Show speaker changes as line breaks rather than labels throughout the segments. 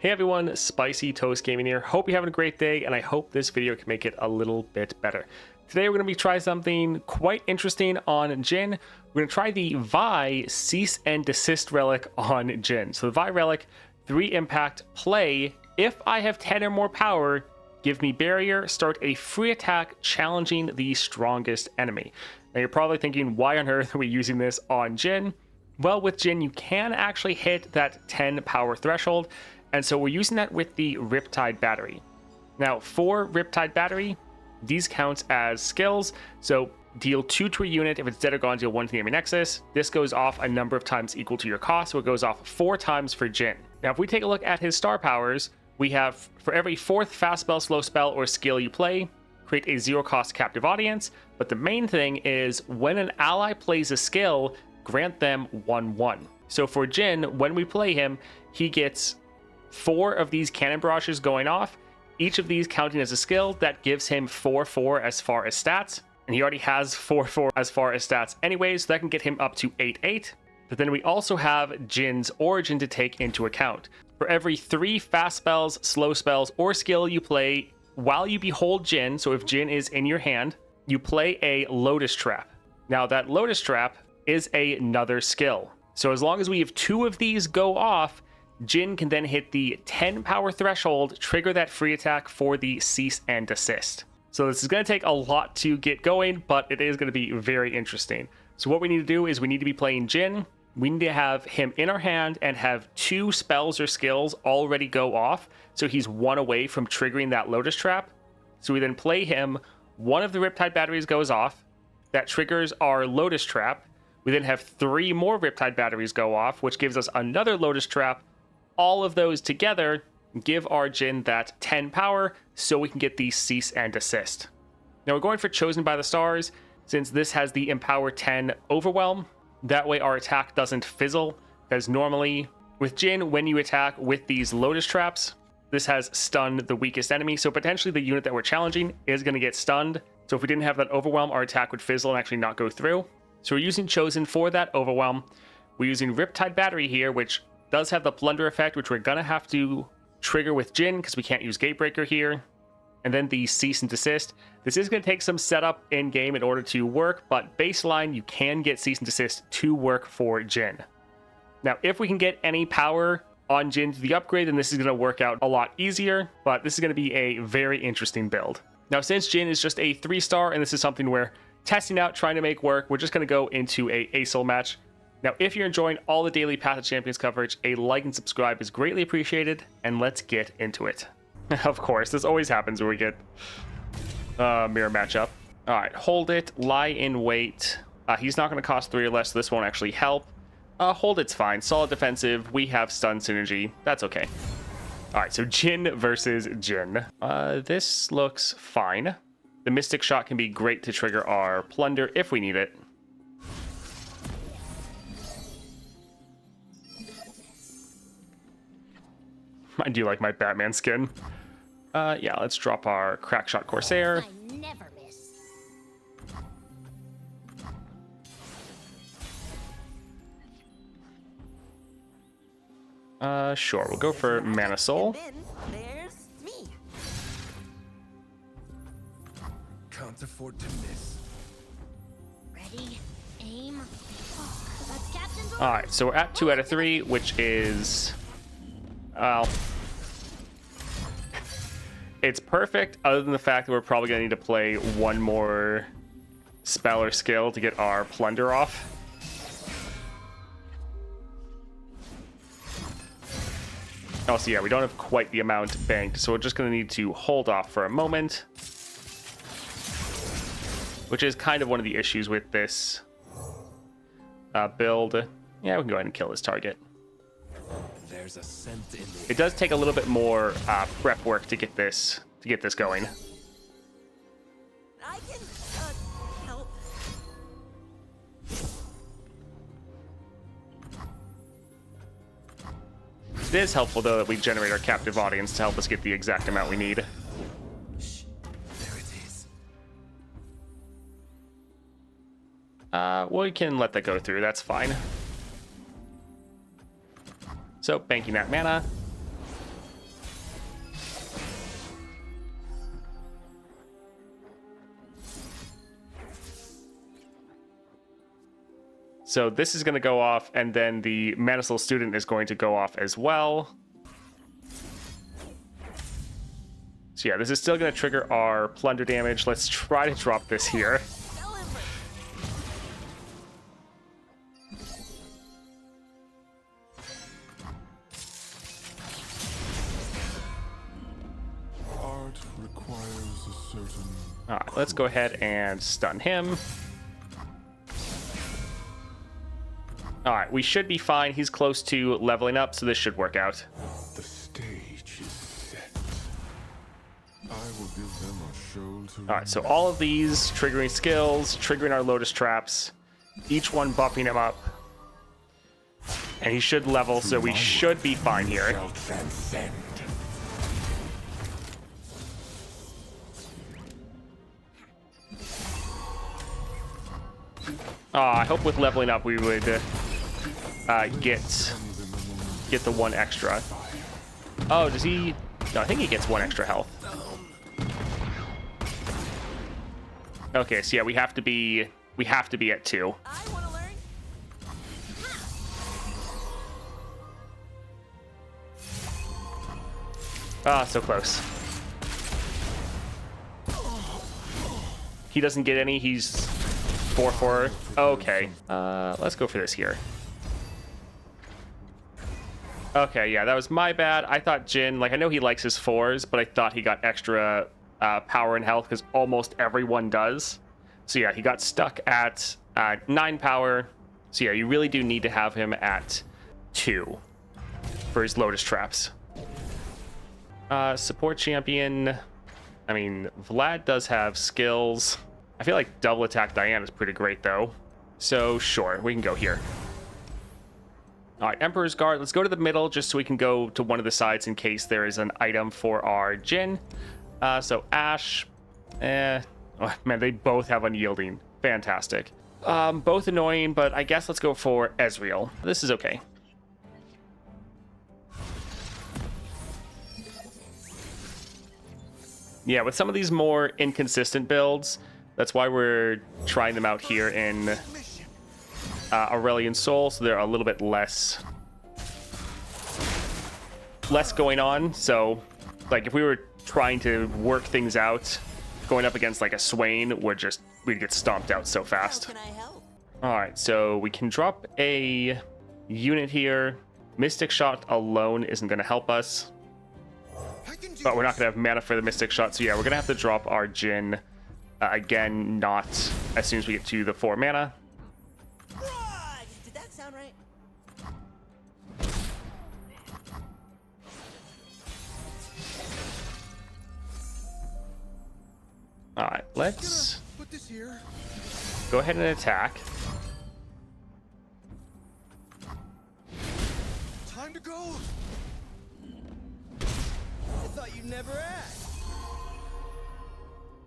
Hey everyone, Spicy Toast Gaming here. Hope you're having a great day, and I hope this video can make it a little bit better. Today we're going to be trying something quite interesting on Jhin. We're going to try the Vi Cease and Desist Relic on Jhin. So the Vi Relic, 3 impact, play. If I have 10 or more power, give me barrier, start a free attack challenging the strongest enemy. Now you're probably thinking, why on earth are we using this on Jhin? Well, with Jhin, you can actually hit that 10 power threshold. And so we're using that with the Riptide Battery. Now, for Riptide Battery, these count as skills. So deal 2 to a unit if it's dead or gone, deal 1 to the enemy nexus. This goes off a number of times equal to your cost, so it goes off 4 times for Jhin. Now, if we take a look at his star powers, we have for every 4th fast spell, slow spell, or skill you play, create a 0-cost captive audience. But the main thing is when an ally plays a skill, grant them 1/1. So for Jhin, when we play him, he gets 4 of these cannon barrages going off, each of these counting as a skill. That gives him 4/4 as far as stats, and he already has 4/4 as far as stats anyways, so that can get him up to 8/8. But then we also have Jhin's origin to take into account. For every 3 fast spells, slow spells, or skill you play while you behold Jhin, so if Jhin is in your hand, you play a Lotus Trap. Now that Lotus Trap is another skill. So as long as we have 2 of these go off, Jhin can then hit the 10 power threshold, trigger that free attack for the Cease and Desist. So this is going to take a lot to get going, but it is going to be very interesting. So what we need to do is we need to be playing Jhin. We need to have him in our hand and have 2 spells or skills already go off. So he's 1 away from triggering that Lotus Trap. So we then play him, 1 of the Riptide batteries goes off. That triggers our Lotus Trap. We then have 3 more Riptide batteries go off, which gives us another Lotus Trap. All of those together give our Jhin that 10 power so we can get the Cease and Desist. Now we're going for Chosen by the Stars since this has the Empower 10 Overwhelm. That way our attack doesn't fizzle, because normally with Jhin, when you attack with these Lotus Traps, this has stunned the weakest enemy, so potentially the unit that we're challenging is going to get stunned. So if we didn't have that Overwhelm, our attack would fizzle and actually not go through. So we're using Chosen for that Overwhelm. We're using Riptide Battery here, which does have the Plunder effect, which we're gonna have to trigger with Jhin because we can't use Gatebreaker here. And then the Cease and Desist. This is gonna take some setup in game in order to work, but baseline, you can get Cease and Desist to work for Jhin. Now, if we can get any power on Jhin to the upgrade, then this is gonna work out a lot easier, but this is gonna be a very interesting build. Now, since Jhin is just a 3-star, and this is something we're testing out, trying to make work, we're just gonna go into a ASOL match. Now, if you're enjoying all the daily Path of Champions coverage, a like and subscribe is greatly appreciated, and let's get into it. Of course, this always happens when we get mirror matchup. All right, hold it, lie in wait. He's not going to cost 3 or less, so this won't actually help. Hold it's fine. Solid defensive. We have stun synergy. That's okay. All right, so Jhin versus Jhin. This looks fine. The Mystic Shot can be great to trigger our Plunder if we need it. I do like my Batman skin. Yeah, let's drop our Crackshot Corsair.
I never miss.
Sure, we'll go for Mana Soul.
And then there's me.
Can't afford to miss.
Ready, aim. Oh, that's Captain's
All right, so we're at 2 out of 3, which is, well, it's perfect other than the fact that we're probably going to need to play 1 more spell or skill to get our Plunder off. Also, yeah, we don't have quite the amount banked, so we're just going to need to hold off for a moment, which is kind of one of the issues with this build. Yeah, we can go ahead and kill this target.
There's a scent in the
It does take a little bit more prep work to get this going.
I can help.
It is helpful though that we generate our captive audience to help us get the exact amount we need.
Shh. There it is.
We can let that go through. That's fine. So banking that mana. So this is going to go off, and then the Mana Soul Student is going to go off as well. So yeah, this is still going to trigger our plunder damage. Let's try to drop this here.
Art requires a certain...
All right, let's go ahead and stun him. All right, we should be fine. He's close to leveling up, so this should work out.
The stage is set. I will give them a show to...
All right, so all of these triggering skills, triggering our Lotus Traps, each one buffing him up. And he should level, so we should be fine here.
shall transcend.
I hope with leveling up we would get the one extra. Oh, does he? No, I think he gets one extra health. Okay, so yeah, we have to be at 2.
I want to learn.
Ah, so close. He doesn't get any. He's 4-4. Okay. Let's go for this here. Okay, yeah, that was my bad. I thought Jhin, like, I know he likes his 4s, but I thought he got extra power and health because almost everyone does. So yeah, he got stuck at 9 power. So yeah, you really do need to have him at 2 for his Lotus Traps. Support champion. I mean, Vlad does have skills. I feel like double attack Diana is pretty great though. So sure, we can go here. All right, Emperor's Guard. Let's go to the middle just so we can go to one of the sides in case there is an item for our Jhin. So Ashe. Oh, man, they both have Unyielding. Fantastic. Both annoying, but I guess let's go for Ezreal. This is okay. Yeah, with some of these more inconsistent builds, that's why we're trying them out here in Aurelion Sol, so they're a little bit less going on. So, like, if we were trying to work things out, going up against like a Swain, we'd get stomped out so fast.
How can I help?
All right, so we can drop a unit here. Mystic Shot alone isn't going to help us, but we're not going to have mana for the Mystic Shot. So yeah, we're going to have to drop our Jhin again, not as soon as we get to the 4 mana.
Did that sound right?
All right, let's
Put this here.
go ahead and attack.
Time to go.
I thought you'd never ask.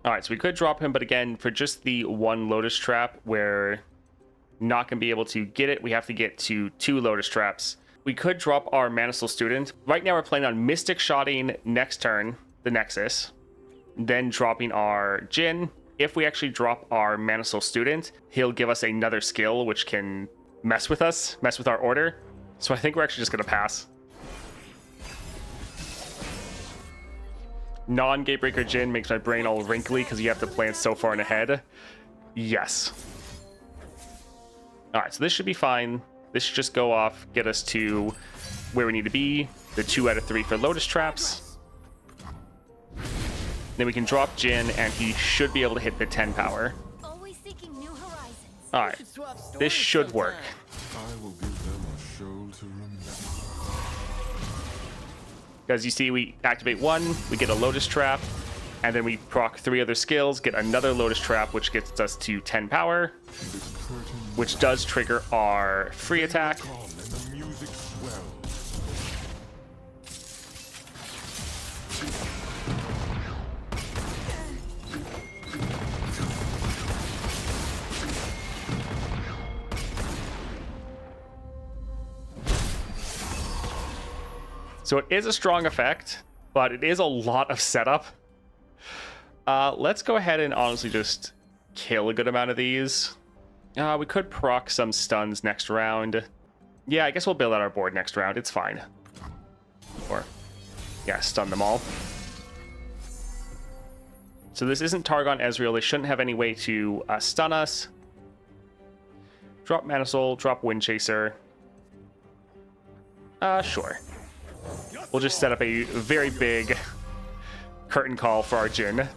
All right, so we could drop him, but again, for just the 1 Lotus Trap, we're not going to be able to get it. We have to get to 2 Lotus Traps. We could drop our Mana Soul Student. Right now, we're playing on Mystic Shotting next turn, the Nexus, then dropping our Jhin. If we actually drop our Mana Soul Student, he'll give us another skill, which can mess with us, mess with our order. So I think we're actually just going to pass. Non-Gatebreaker Jhin makes my brain all wrinkly because you have to plan so far in ahead. Yes. All right, so this should be fine. This should just go off, get us to where we need to be. The 2 out of 3 for Lotus Traps. Then we can drop Jhin, and he should be able to hit the 10 power.
Always seeking new horizons.
All right, this should work.
I will give them a show to remember.
Because you see, we activate 1, we get a Lotus Trap, and then we proc 3 other skills, get another Lotus Trap, which gets us to 10 power, which does trigger our free attack.
Calm and the music swells.
So it is a strong effect, but it is a lot of setup. Let's go ahead and honestly just kill a good amount of these. We could proc some stuns next round. Yeah, I guess we'll build out our board next round. It's fine. Or, yeah, stun them all. So this isn't Targon Ezreal. They shouldn't have any way to stun us. Drop Mana Soul, drop Wind Chaser. Sure. We'll just set up a very big curtain call for our Jhin.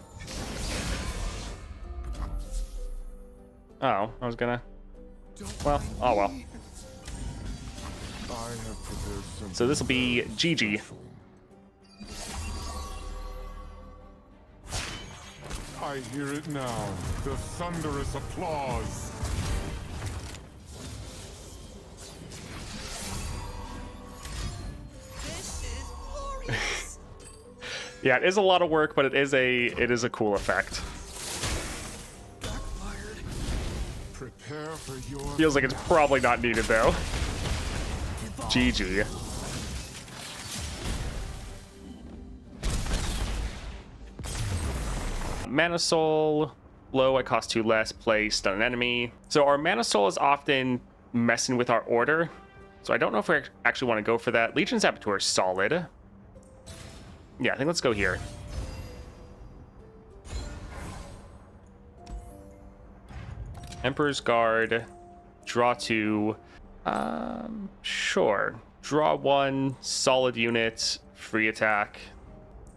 Oh, I was gonna... Well, oh well. So this will be GG.
I hear it now, the thunderous applause.
This is glorious.
Yeah, it is a lot of work, but it is a cool effect.
Backfired. Prepare for your...
Feels like it's probably not needed though. GG. Mana Soul, low, I cost 2 less, play, stun an enemy. So our Mana Soul is often messing with our order. So I don't know if we actually want to go for that. Legion Saboteur is solid. Yeah, I think let's go here. Emperor's Guard, draw 2. Sure. Draw 1, solid unit, free attack.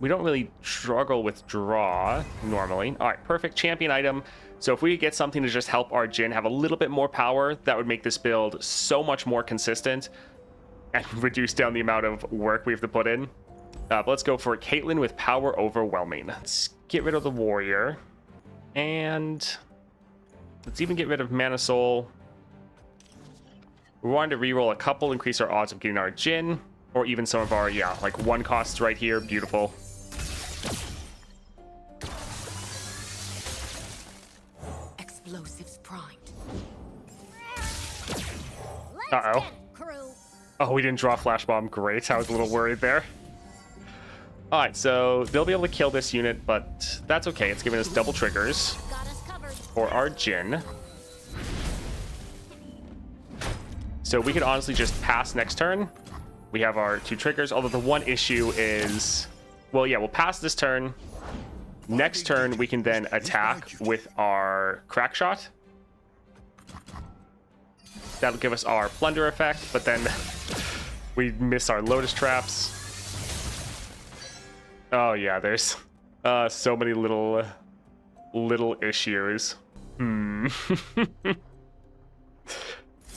We don't really struggle with draw normally. All right, perfect champion item. So if we could get something to just help our Jhin have a little bit more power, that would make this build so much more consistent and reduce down the amount of work we have to put in. But let's go for Caitlyn with Power Overwhelming. Let's get rid of the Warrior. And let's even get rid of Mana Soul. We wanted to reroll a couple, increase our odds of getting our Jhin, or even some of our, yeah, like 1 costs right here. Beautiful.
Explosives primed.
Uh-oh. Oh, we didn't draw Flash Bomb. Great. I was a little worried there. All right, so they'll be able to kill this unit, but that's okay. It's giving us double triggers for our Jhin. So we could honestly just pass next turn. We have our 2 triggers, although the one issue is... Well, yeah, we'll pass this turn. Next turn, we can then attack with our Crack Shot. That'll give us our Plunder effect, but then we miss our Lotus Traps. Oh, yeah, there's so many little issues.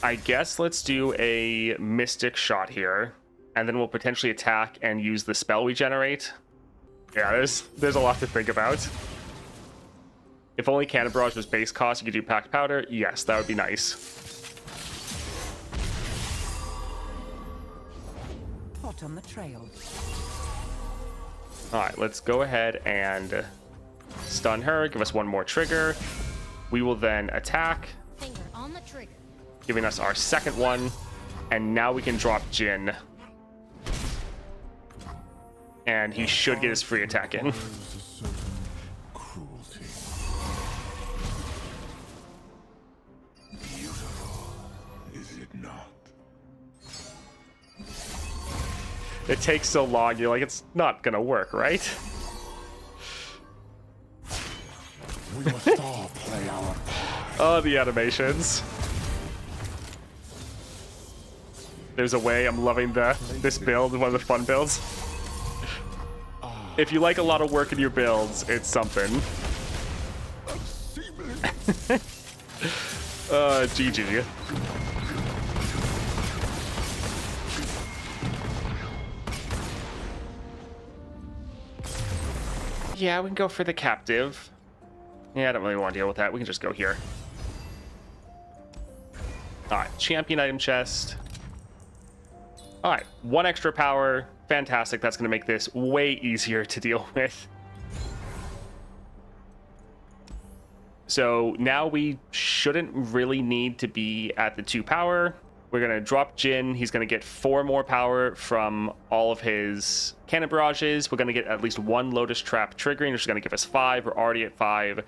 I guess let's do a Mystic Shot here, and then we'll potentially attack and use the spell we generate. Yeah, there's a lot to think about. If only Cannon Barrage was base cost, you could do Packed Powder. Yes, that would be nice.
Hot on the trail.
All right, let's go ahead and stun her, give us 1 more trigger. We will then attack,
Finger on the trigger.
giving us our second one, and now we can drop Jhin. And he should get his free attack in.
Cruelty. Beautiful, is it not?
It takes so long, you're like, it's not gonna work, right?
We must all play our part.
Oh, the animations. There's a way. I'm loving this build, one of the fun builds. If you like a lot of work in your builds, it's something. GG. Yeah, we can go for the captive. Yeah, I don't really want to deal with that. We can just go here. Alright, champion item chest. Alright, 1 extra power. Fantastic. That's going to make this way easier to deal with. So now we shouldn't really need to be at the 2 power. We're going to drop Jhin. He's going to get 4 more power from all of his cannon barrages. We're going to get at least 1 Lotus Trap triggering, which is going to give us 5. We're already at 5.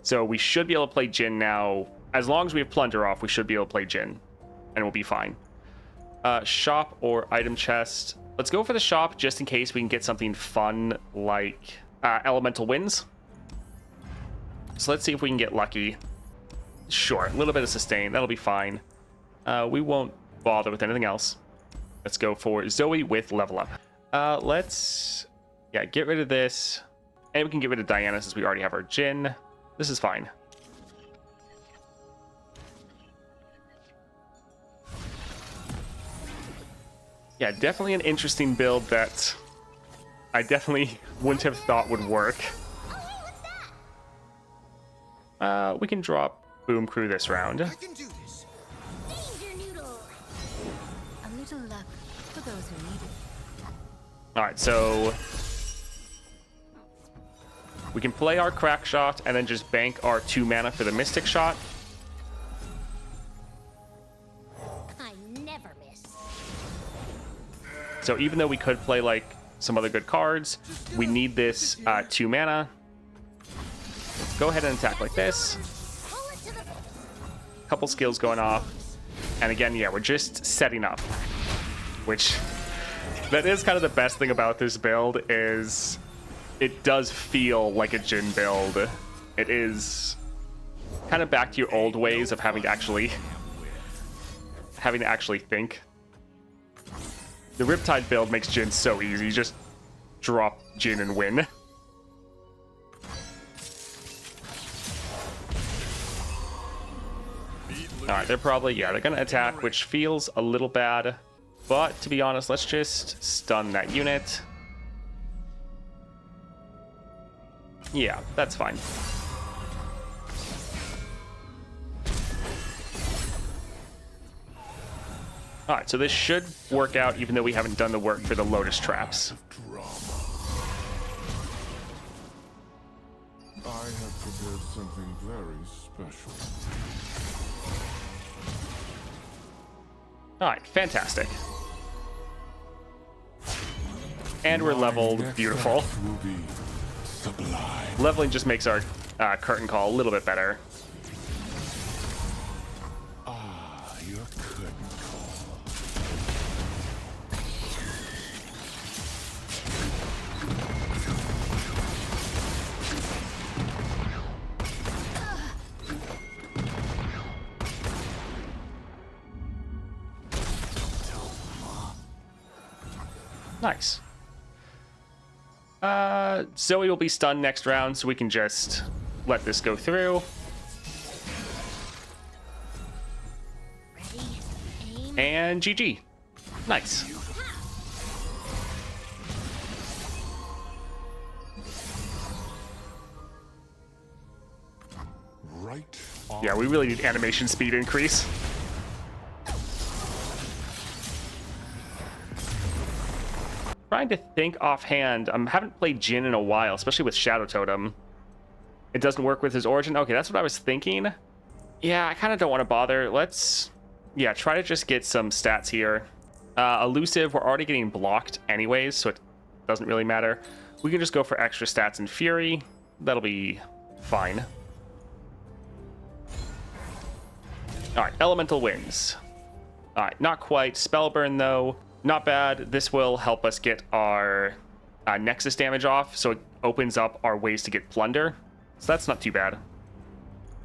So we should be able to play Jhin now. As long as we have Plunder off, we should be able to play Jhin. And we'll be fine. Shop or item chest. Let's go for the shop just in case we can get something fun like elemental winds. So let's see if we can get lucky. Sure, a little bit of sustain. That'll be fine. We won't bother with anything else. Let's go for Zoe with level up. Let's get rid of this. And we can get rid of Diana since we already have our Jhin. This is fine. Yeah, definitely an interesting build that I definitely wouldn't have thought would work. We can drop Boom Crew this round.
I can do this. Danger noodle. A little luck for those who need it.
Alright, so we can play our Crack Shot and then just bank our 2 mana for the Mystic Shot.
I never miss.
So even though we could play like some other good cards, we need this 2 mana. Let's go ahead and attack like this.
Pull it to the
Couple skills going off. And again, yeah, we're just setting up. Which, that is kind of the best thing about this build is it does feel like a Jhin build. It is kind of back to your old ways of having to actually think. The Riptide build makes Jhin so easy. You just drop Jhin and win. Alright, they're probably, they're going to attack, which feels a little bad. But, to be honest, let's just stun that unit. Yeah, that's fine. Alright, so this should work out even though we haven't done the work for the Lotus Traps.
I have prepared something very special.
Alright, fantastic. And we're leveled. Beautiful.
Will be sublime.
Leveling just makes our curtain call a little bit better.
Ah, your curtain call.
Nice. Zoe will be stunned next round, so we can just let this go through.
ready. Aim.
And GG. Nice.
Right on.
Yeah, we really need animation speed increase. Trying to think offhand. I haven't played Jhin in a while, especially with Shadow Totem. It doesn't work with his origin. Okay, that's what I was thinking. Yeah, I kind of don't want to bother. Let's, try to just get some stats here. Elusive, we're already getting blocked anyways, so it doesn't really matter. We can just go for extra stats in Fury. That'll be fine. All right, Elemental Winds. All right, not quite. Spellburn, though. Not bad. This will help us get our Nexus damage off, so it opens up our ways to get Plunder. So that's not too bad.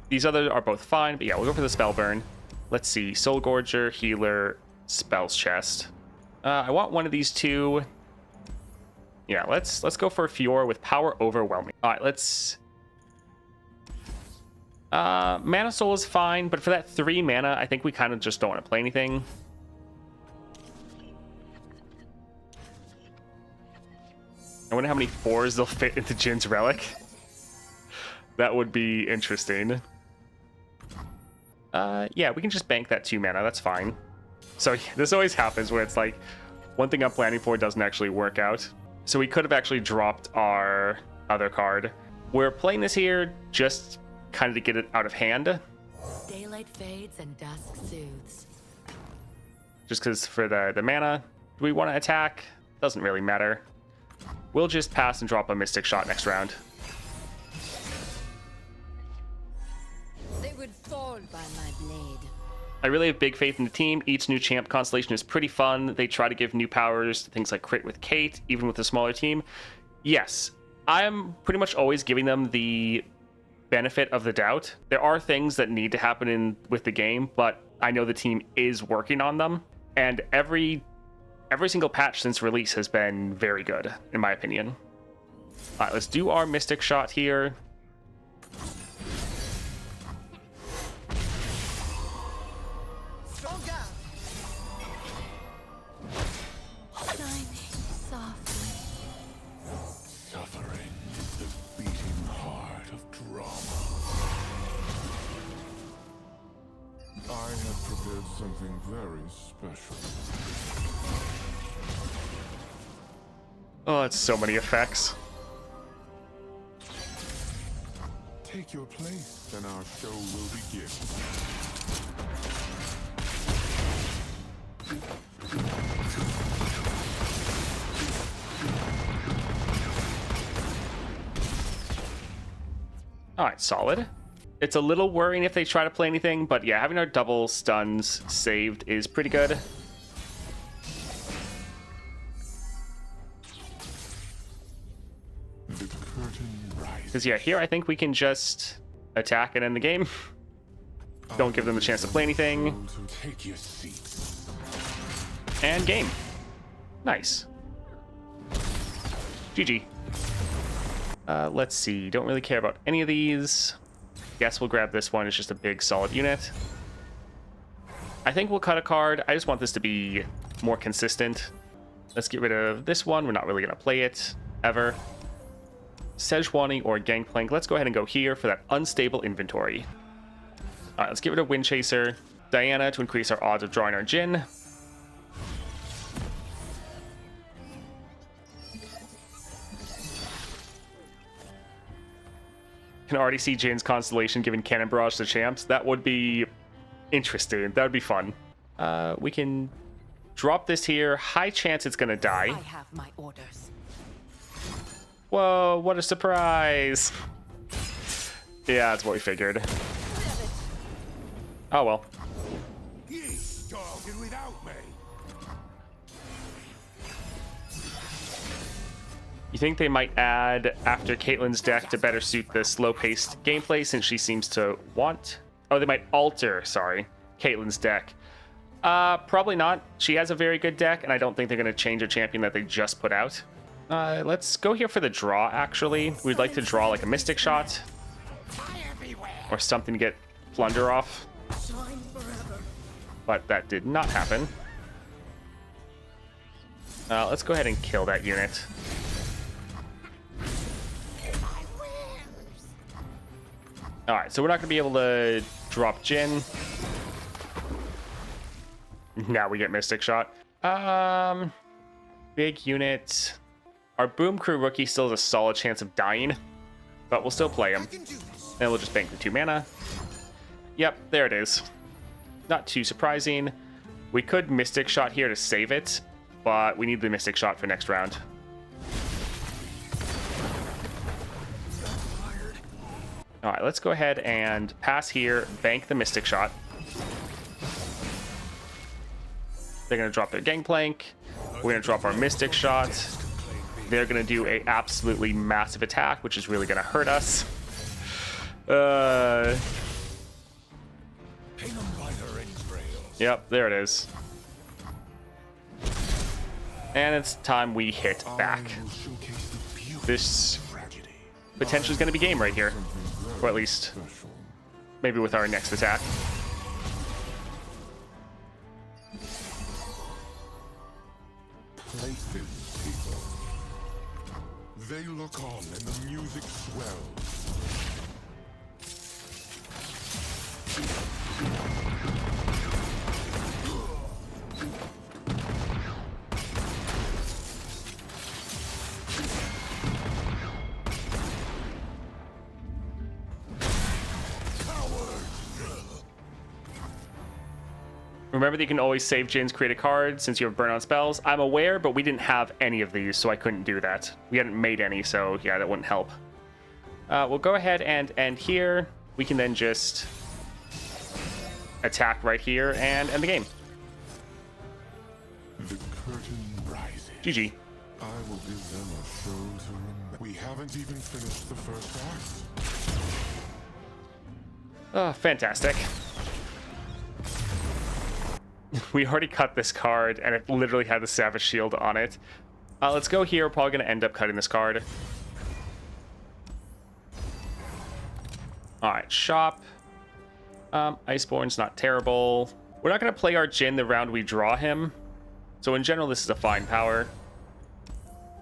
These others are both fine, but yeah, we'll go for the Spellburn. Let's see. Soul Gorger, Healer, Spells Chest. I want one of these two. Yeah, let's go for Fiora with Power Overwhelming. All right, let's... Mana Soul is fine, but for that 3 mana, I think we kind of just don't want to play anything. I wonder how many 4s they'll fit into Jin's Relic. That would be interesting. Yeah, we can just bank that 2 mana. That's fine. So this always happens where it's like one thing I'm planning for doesn't actually work out. So we could have actually dropped our other card. We're playing this here just kind of to get it out of hand.
Daylight fades and dusk soothes.
Just because for the mana, do we want to attack? Doesn't really matter. We'll just pass and drop a Mystic Shot next round.
Fall by my blade.
I really have big faith in the team. Each new champ constellation is pretty fun. They try to give new powers to things like crit with Kate, even with a smaller team. Yes, I'm pretty much always giving them the benefit of the doubt. There are things that need to happen with the game, but I know the team is working on them. And every single patch since release has been very good, in my opinion. All right, let's do our Mystic Shot here.
Shining softly.
Suffering is the beating heart of drama. I have prepared something very special.
Oh, it's so many effects.
Take your place, and our show will begin.
All right, solid. It's a little worrying if they try to play anything, but yeah, having our double stuns saved is pretty good.
The curtain rises.
Because yeah, here I think we can just attack and end the game. Don't give them a chance to play anything.
So take your seats.
And game. Nice. GG. Let's see. Don't really care about any of these. Guess we'll grab this one. It's just a big solid unit. I think we'll cut a card. I just want this to be more consistent. Let's get rid of this one. We're not really going to play it ever. Sejuani or Gangplank. Let's go ahead and go here for that unstable inventory. All right, let's get rid of Wind Chaser. Diana to increase our odds of drawing our Jhin. Can already see Jin's constellation giving Cannon Barrage to champs. That would be interesting. That would be fun. We can drop this here. High chance it's going to die.
I have my orders.
Whoa, what a surprise. Yeah, that's what we figured. Oh, well.
Ye started without me.
You think they might add after Caitlyn's deck to better suit the slow-paced gameplay since she seems to want... Oh, they might alter, sorry, Caitlyn's deck. Probably not. She has a very good deck, and I don't think they're going to change a champion that they just put out. Let's go here for the draw, actually. We'd like to draw like a Mystic Shot. Or something to get Plunder off. But that did not happen. Let's go ahead and kill that unit. Alright, so we're not going to be able to drop Jhin. Now we get Mystic Shot. Big unit. Our Boom Crew rookie still has a solid chance of dying, but we'll still play him. And we'll just bank the 2 mana. Yep, there it is. Not too surprising. We could Mystic Shot here to save it, but we need the Mystic Shot for next round. All right, let's go ahead and pass here, bank the Mystic Shot. They're going to drop their Gangplank. We're going to drop our Mystic Shot. They're going to do a absolutely massive attack, which is really going to hurt us. Yep, there it is. And it's time we hit back. This potentially is going to be game right here. Or at least, maybe with our next attack.
Places, people. They look on and the music swells.
Remember that you can always save Jin's created card since you have burn on spells. I'm aware, but we didn't have any of these, so I couldn't do that. We hadn't made any, so yeah, that wouldn't help. We'll go ahead and end here. We can then just attack right here and end the game.
The curtain rises.
GG.
I will give them a show to remember. We haven't even finished the first act.
Oh, fantastic. We already cut this card, and it literally had the Savage Shield on it. Let's go here. We're probably going to end up cutting this card. All right, shop. Iceborne's not terrible. We're not going to play our Jhin the round we draw him. So in general, this is a fine power.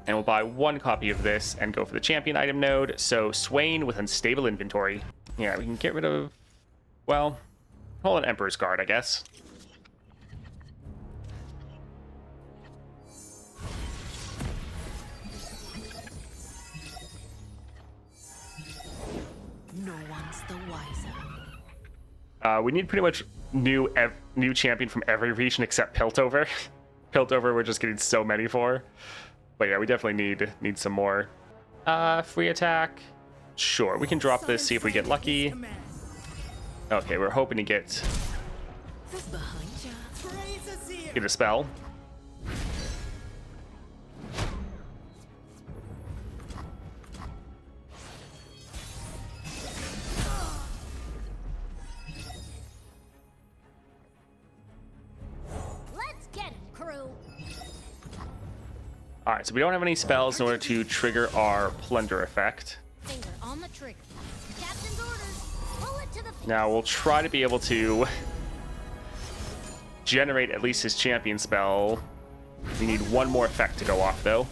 And we'll buy one copy of this and go for the champion item node. So Swain with unstable inventory. Yeah, we can get rid of, well, hold an Emperor's Guard, I guess.
No one's the wiser.
We need pretty much new champion from every region except Piltover. Piltover we're just getting so many for. But yeah, we definitely need some more. Free attack. Sure, we can drop this, see if we get lucky. Okay, we're hoping to get
Behind ya.
a spell.
Let's get him, crew.
Alright, so we don't have any spells in order to trigger our plunder effect.
Finger on the trigger. Captain's orders. Pull it to the face.
Now we'll try to be able to generate at least his champion spell. We need one more effect to go off though.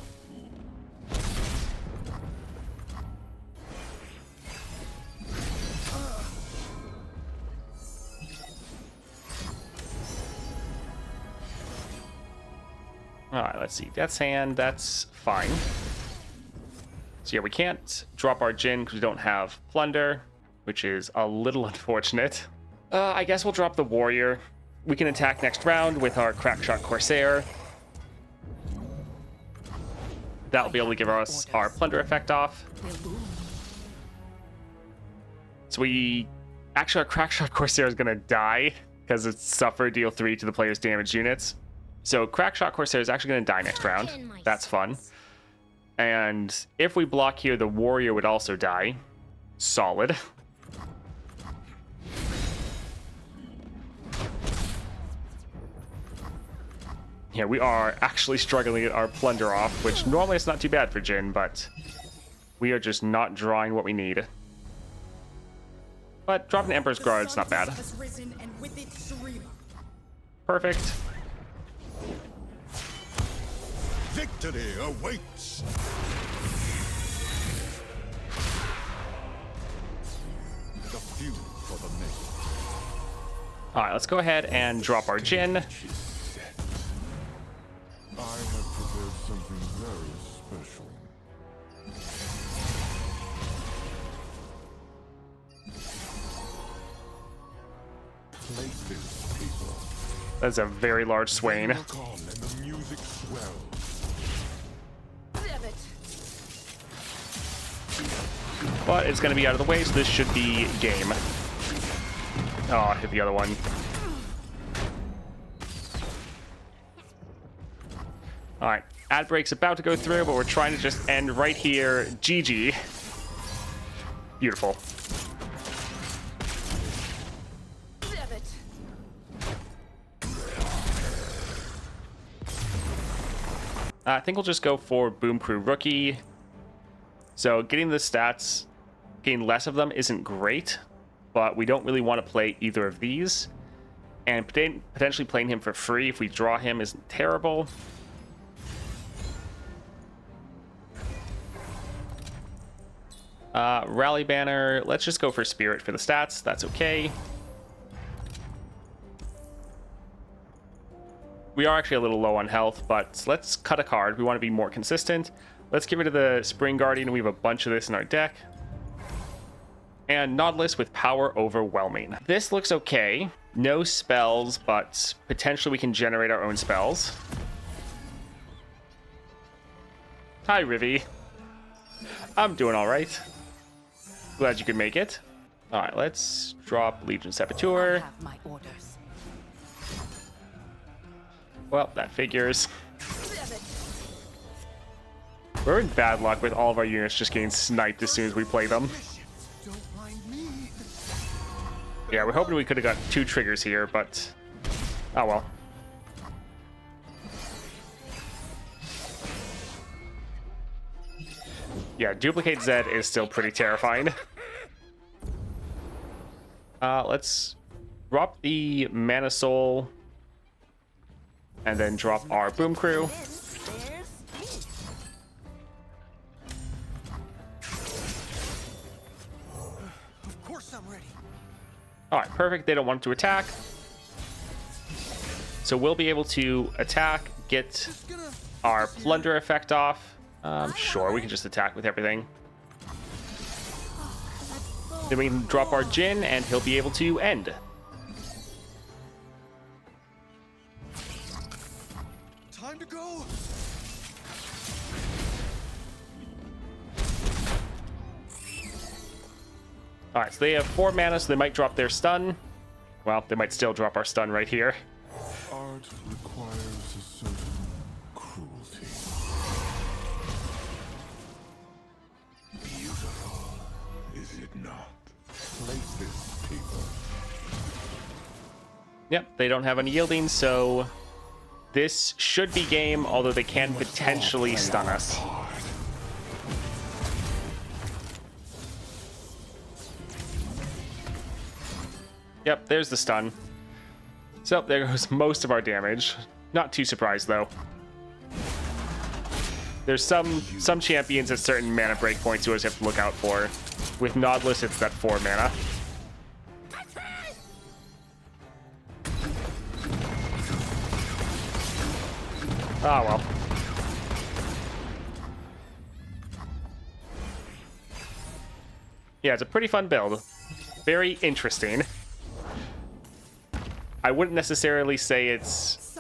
Alright, let's see. Death's Hand, that's fine. So yeah, we can't drop our Jhin because we don't have Plunder, which is a little unfortunate. I guess we'll drop the Warrior. We can attack next round with our Crackshot Corsair. That'll be able to give us our Plunder effect off. So we... Actually, our Crackshot Corsair is going to die because it's suffer deal 3 to the player's damaged units. So Crackshot Corsair is actually going to die next round. That's fun. And if we block here, the Warrior would also die. Solid. Yeah, we are actually struggling to get our Plunder off, which normally it's not too bad for Jhin, but we are just not drawing what we need. But dropping Emperor's Guard is not bad. Perfect.
Victory awaits. The few for the many.
All right, let's go ahead and drop our Jhin.
I have prepared something very special. Place this paper.
That's a very large Swain.
Work on and the music swells.
But it's going to be out of the way, so this should be game. Oh, I hit the other one. Alright, ad break's about to go through, but we're trying to just end right here. GG. Beautiful. I think we'll just go for Boom Crew Rookie. So getting the stats, getting less of them isn't great, but we don't really want to play either of these. And potentially playing him for free if we draw him isn't terrible. Rally Banner, let's just go for Spirit for the stats. That's okay. We are actually a little low on health, but let's cut a card. We want to be more consistent. Let's get rid of the Spring Guardian. We have a bunch of this in our deck. And Nautilus with Power Overwhelming. This looks okay. No spells, but potentially we can generate our own spells. Hi, Rivi. I'm doing all right. Glad you could make it. All right, let's drop Legion
I
Saboteur.
have my orders.
Well, that figures. We're in bad luck with all of our units just getting sniped as soon as we play them.
Don't mind me.
Yeah, we're hoping we could have got 2 triggers here, but oh well. Yeah, Duplicate Z is still pretty terrifying. Let's drop the Mana Soul and then drop our Boom Crew.
Of course I'm ready.
All right, perfect. They don't want to attack. So we'll be able to attack, get our Plunder effect off. Sure, we can just attack with everything. Then we can drop our Jhin, and he'll be able to end.
Time to go.
All right, so they have 4 mana, so they might drop their stun. Well, they might still drop our stun right here.
Art requires a certain cruelty. Beautiful, is it not? Places, people.
Yep, they don't have any yielding, so this should be game, although they can potentially stun us. Yep, there's the stun. So there goes most of our damage. Not too surprised though. There's some champions at certain mana breakpoints you always have to look out for. With Nautilus, it's that 4 mana. Ah, well. Yeah, it's a pretty fun build. Very interesting. I wouldn't necessarily say it's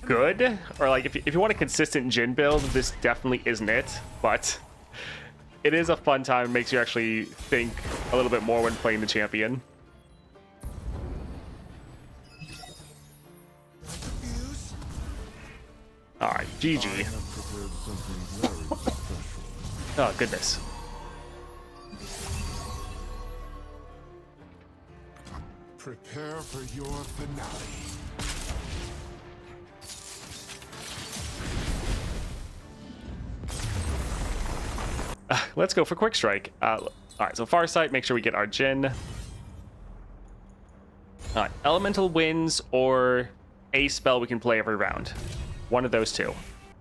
good, or like if you want a consistent Jhin build, this definitely isn't it, but it is a fun time. It makes you actually think a little bit more when playing the champion. Alright, GG. Oh, goodness.
Prepare for your finale.
Let's go for Quick Strike. Alright, so Farsight, make sure we get our Jhin. Alright, Elemental Winds or a spell we can play every round. One of those two.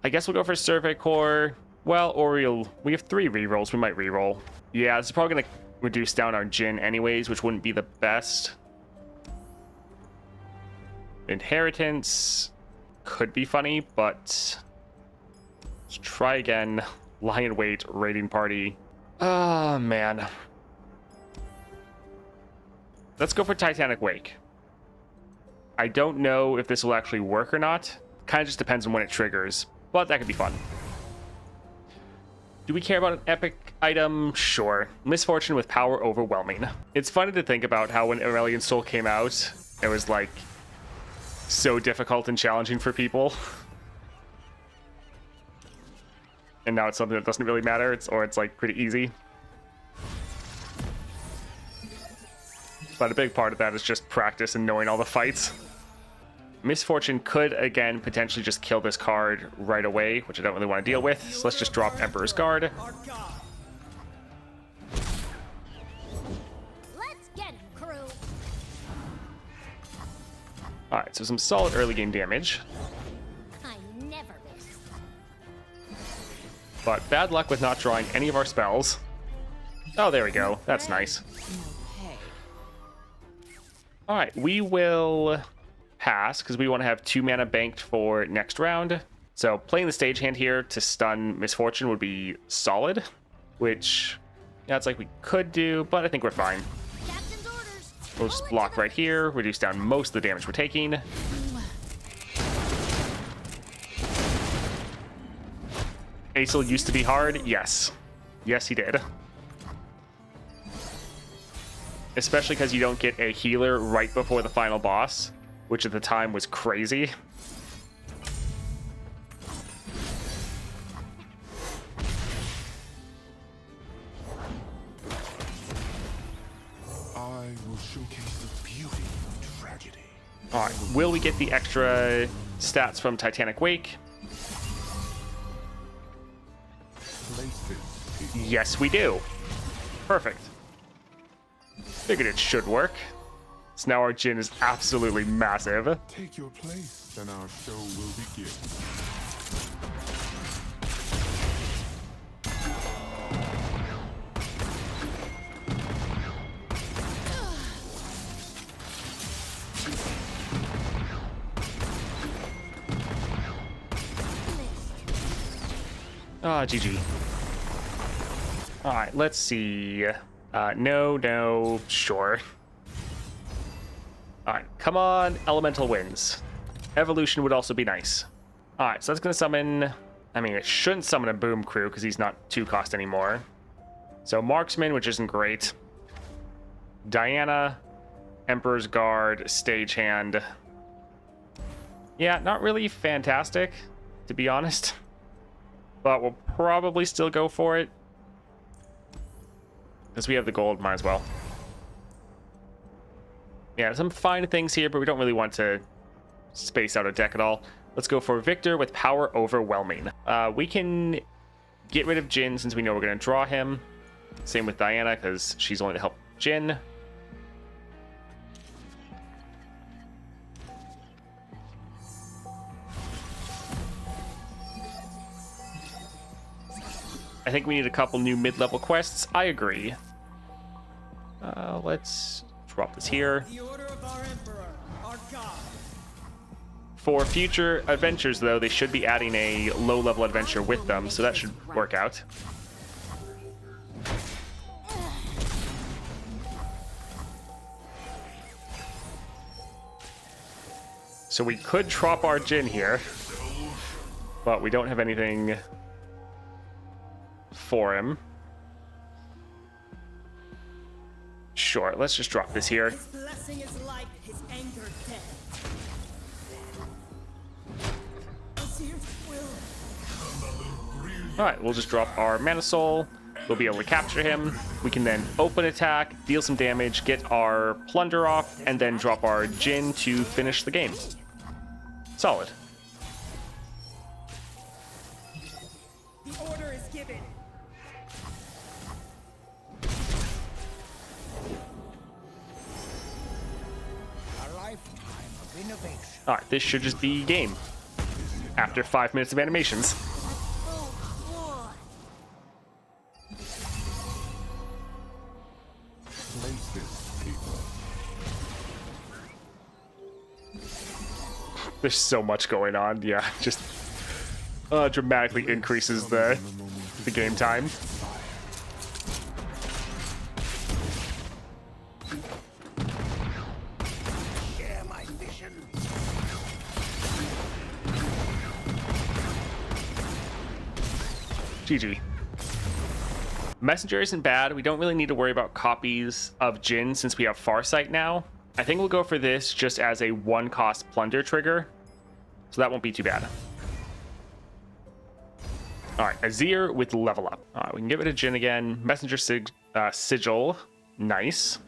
I guess we'll go for Survey Core. Well, or we have 3 rerolls. We might reroll. Yeah, this is probably going to reduce down our Jhin anyways, which wouldn't be the best. Inheritance could be funny, but let's try again. Lion Weight, Raiding Party. Oh, man. Let's go for Titanic Wake. I don't know if this will actually work or not. Kind of just depends on when it triggers, but that could be fun. Do we care about an epic item? Sure. Misfortune with power overwhelming. It's funny to think about how when Aurelion Sol came out, it was like so difficult and challenging for people. And now it's something that doesn't really matter, it's like pretty easy. But a big part of that is just practice and knowing all the fights. Misfortune could, again, potentially just kill this card right away, which I don't really want to deal with. So let's just drop Emperor's Guard.
Let's get him, crew.
Alright, so some solid early game damage.
I never miss.
But bad luck with not drawing any of our spells. Oh, there we go. That's nice.
Hey,
Alright, we will pass because we want to have 2 mana banked for next round. So playing the stagehand here to stun Misfortune would be solid, which yeah, it's like we could do, but I think we're fine.
Captain's orders.
We'll just block right here, reduce down most of the damage we're taking. Aesel used to be hard. Yes. Yes, he did. especially because you don't get a healer right before the final boss, which at the time was crazy.
I will showcase the beauty of tragedy.
All right, will we get the extra stats from Titanic Wake?
Places.
Yes, we do. Perfect. Figured it should work. So now our Jhin is absolutely massive.
Take your place, and our show will begin.
Ah, GG. All right, let's see. No, sure. All right, come on, elemental wins. Evolution would also be nice. All right, so that's gonna summon. I mean, it shouldn't summon a boom crew because he's not 2 cost anymore. So marksman, which isn't great. Diana, Emperor's Guard, Stagehand. Yeah, not really fantastic, to be honest. But we'll probably still go for it. Because we have the gold, might as well. Yeah, some fine things here, but we don't really want to space out a deck at all. Let's go for Victor with Power Overwhelming. We can get rid of Jhin since we know we're going to draw him. Same with Diana, because she's only to help Jhin. I think we need a couple new mid-level quests. I agree. Let's drop this here.
The order of our Emperor, our God.
For future adventures, though, they should be adding a low-level adventure with them, so that should work out. So we could drop our Jhin here, but we don't have anything for him. Sure, let's just drop this here.
His blessing is light, his anger death. Desist will.
Alright, we'll just drop our Mana Soul. We'll be able to capture him. We can then open attack, deal some damage, get our plunder off, and then drop our Jhin to finish the game. Solid.
The order is given.
A lifetime of innovation.
Alright, this should just be game. After 5 minutes of animations.
Places, people.
There's so much going on. Yeah, just dramatically increases the game time.
Share my vision.
GG. Messenger isn't bad. We don't really need to worry about copies of Jhin since we have Farsight now. I think we'll go for this just as a 1-cost plunder trigger. So that won't be too bad. Alright, Azir with level up. Alright, we can get rid of Jhin again. Messenger Sigil. Nice.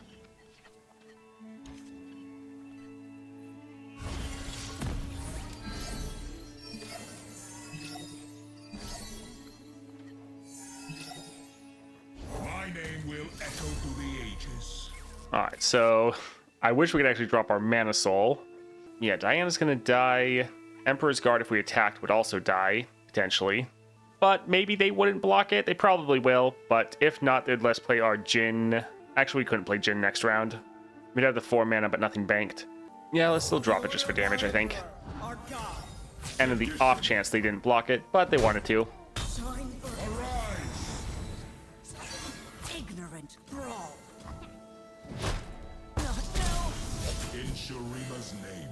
My name will echo through the ages.
Alright, so I wish we could actually drop our Mana Soul. Yeah, Diana's gonna die. Emperor's Guard, if we attacked, would also die, potentially. But maybe they wouldn't block it. They probably will, but if not, they'd let's play our Jhin. Actually, we couldn't play Jhin next round. We'd have the 4 mana, but nothing banked. Yeah, let's still drop it just for damage, I think.
Our God.
And in the off chance they didn't block it, but they wanted to.
Shine for
Arise!
Ignorant brawl.
In Shurima's name.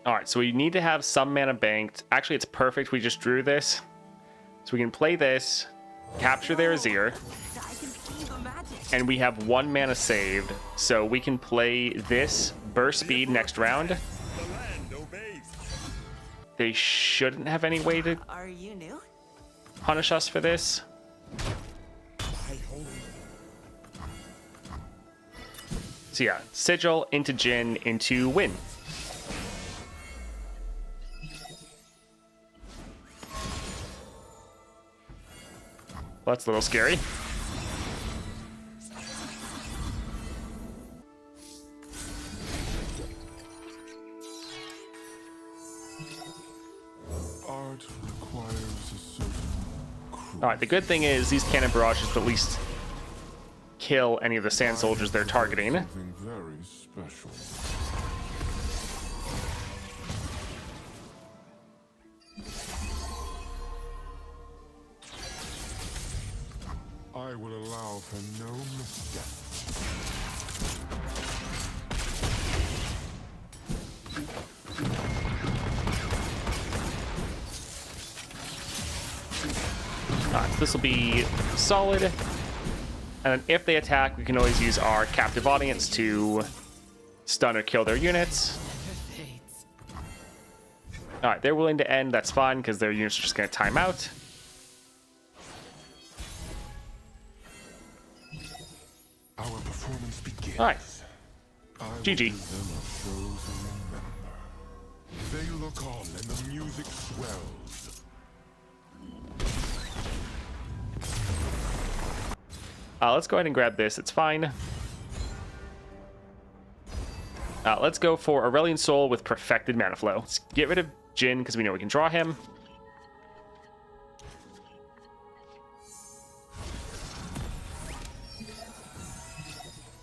All right, so we need to have some mana banked. Actually, it's perfect. We just drew this. So we can play this, capture their Azir, and we have 1 mana saved. So we can play this burst speed next round.
The land obeys.
They shouldn't have any way to
Are you new?
punish us for this.
I hold.
So yeah, Sigil into Jhin into Win. Well, that's a little scary.
Art requires a certain
All right, the good thing is these cannon barrages at least kill any of the sand soldiers they're targeting.
something very special. I will allow for no mistakes.
All right, so this will be solid. And then if they attack, we can always use our captive audience to stun or kill their units.
Fades.
All right, they're willing to end. That's fine because their units are just going to time out.
Our performance begins.
All right,
I will
GG.
give them a show to remember. They look on and the music swells.
Let's go ahead and grab this. It's fine. Let's go for Aurelion Sol with Perfected Mana Flow. Let's get rid of Jhin because we know we can draw him.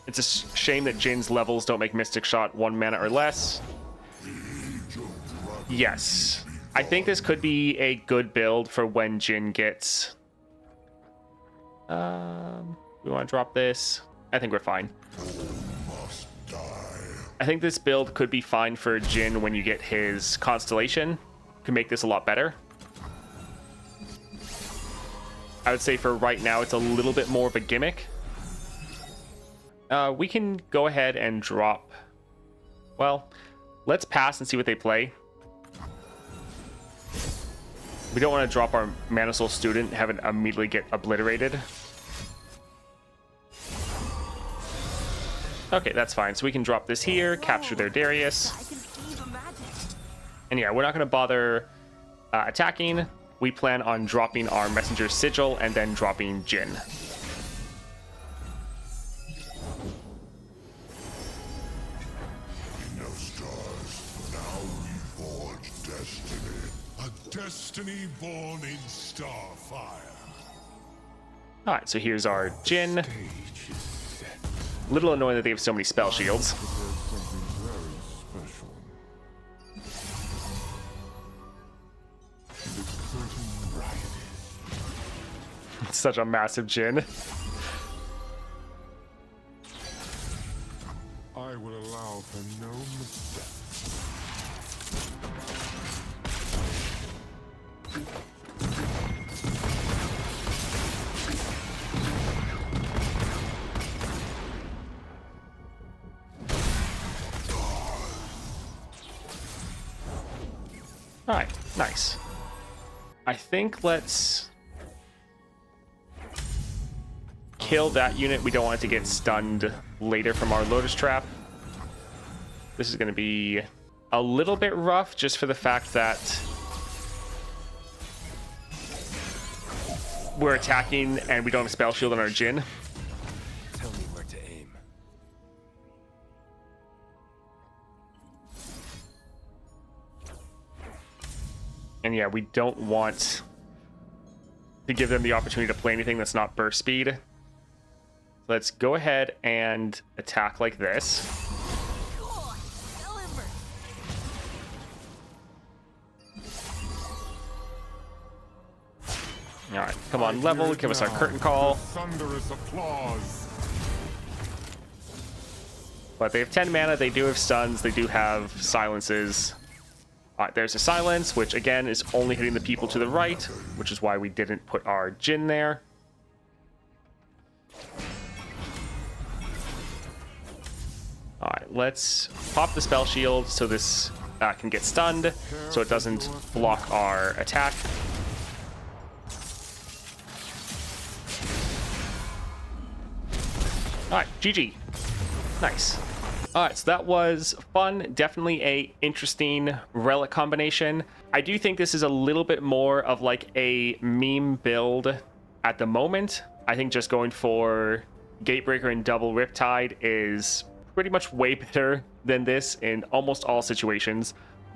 It's a shame that Jin's levels don't make Mystic Shot 1 mana or less. Yes. I think this could be a good build for when Jhin gets... we want to drop this. I think we're fine. I think this build could be fine for Jhin when you get his Constellation. Can make this a lot better. I would say for right now, it's a little bit more of a gimmick. We can go ahead and drop... Well, let's pass and see what they play. We don't want to drop our Mana Soul Student and have it immediately get obliterated. Okay, that's fine. So we can drop this here, capture their Darius.
I can see the magic.
And yeah, we're not going to bother attacking. We plan on dropping our Messenger Sigil and then dropping Jhin.
No stars, now we forge destiny. A destiny born in starfire.
All right, so here's our Jhin.
Stage is set.
Little annoying that they have so many spell shields.
There's something very special. The curtain rises.
Such a massive Jhin.
I will allow for no mistakes.
All right, nice. I think let's kill that unit. We don't want it to get stunned later from our Lotus Trap. This is going to be a little bit rough just for the fact that we're attacking and we don't have Spell Shield on our Jhin.
Tell me where to aim.
And yeah, we don't want to give them the opportunity to play anything that's not burst speed. Let's go ahead and attack like this.
Cool. Deliver.
All right, come on, level, give us our curtain call.
Thunderous applause.
But they have 10 mana, they do have stuns, they do have silences. All right, there's a silence, which again is only hitting the people to the right, which is why we didn't put our Jhin there. All right, let's pop the spell shield so this can get stunned, so it doesn't block our attack. All right, GG. Nice. All right, so that was fun. Definitely a interesting relic combination. I do think this is a little bit more of like a meme build at the moment. I think just going for Gatebreaker and double Riptide is pretty much way better than this in almost all situations.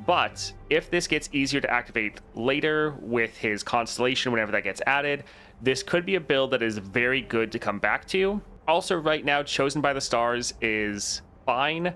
But if this gets easier to activate later with his Constellation, whenever that gets added, this could be a build that is very good to come back to. Also, right now, Chosen by the Stars is fine,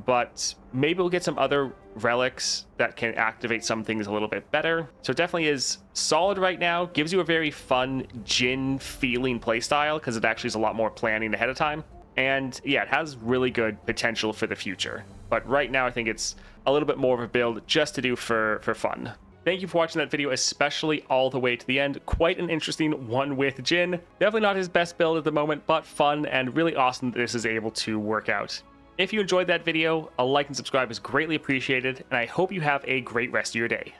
but maybe we'll get some other relics that can activate some things a little bit better. So it definitely is solid right now. Gives you a very fun Jhin feeling playstyle because it actually is a lot more planning ahead of time. And yeah, it has really good potential for the future. But right now, I think it's a little bit more of a build just to do for fun. Thank you for watching that video, especially all the way to the end. Quite an interesting one with Jhin. Definitely not his best build at the moment, but fun and really awesome that this is able to work out. If you enjoyed that video, a like and subscribe is greatly appreciated, and I hope you have a great rest of your day.